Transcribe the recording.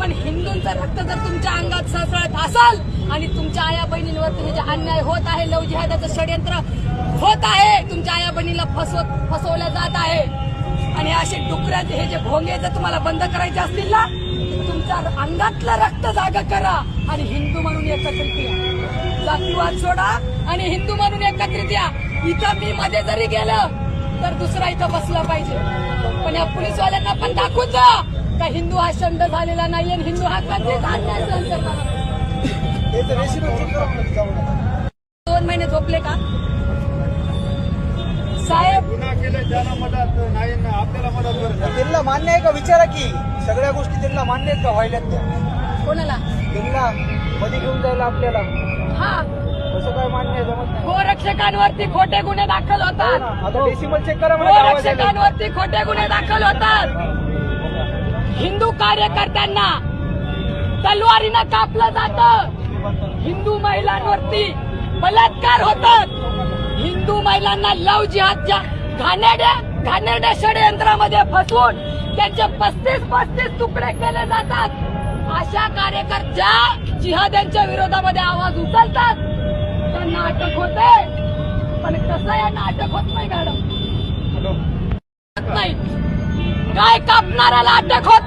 पण हिंदूंचं रक्त जर तुमच्या अंगात सळसळत असेल आणि तुमच्या आया बहिणींवरती हे जे अन्याय होत आहे, लव जिहादाचं षडयंत्र होत आहे, तुमच्या आया बहिणीला फसवलं जात आहे आणि असे डुकऱ्याचे हे जे भोंगे जर तुम्हाला बंद करायचे असतील ना, तुमच्या अंगातलं रक्त जागा करा आणि हिंदू म्हणून एकत्रित या. जातीवाद सोडा आणि हिंदू म्हणून एकत्रित या. इथं मी मध्ये जरी गेलं तर दुसरा इथं बसला पाहिजे, पण या पोलीसवाल्यांना पण दाखवून जा का हिंदू हा शंड झालेला नाहीये, हिंदू हा कधीच अन्याय सहन करणार नाही. 2 महिने झोपले का साहेब? गुन्हा केले त्यांना मदत नाही ना आपल्याला मदत करत. त्यांना मान्य आहे का विचारा की सगळ्या गोष्टी त्यांना मान्य आहेत का व्हायल्यात त्या? कोणाला? त्यांना मध्ये घेऊन जायला आपल्याला हा, कसं काय मान्य आहे? जमत नाही. गोरक्षकांवरती खोटे गुन्हे दाखल होतात. आता डेसिमल चेक करा मला गावात जायला. गोरक्षकांवरती खोटे गुन्हे दाखल होतात. हिंदू कार्यकर्त्यांना तलवारीनं कापलं जातं. हिंदू महिलांवरती बलात्कार होतात. हिंदू महिलांना लव जिहादच्या घाणेरड्या षडयंत्रामध्ये फसवून त्यांचे 35 तुकडे केले जातात. अशा कार्यकर्त्या जिहाद्यांच्या विरोधामध्ये आवाज उचलतात, त्यांना अटक होते. पण कसं यांना अटक होत नाही मॅडम? नाही, काय कापणाऱ्याला अटक होत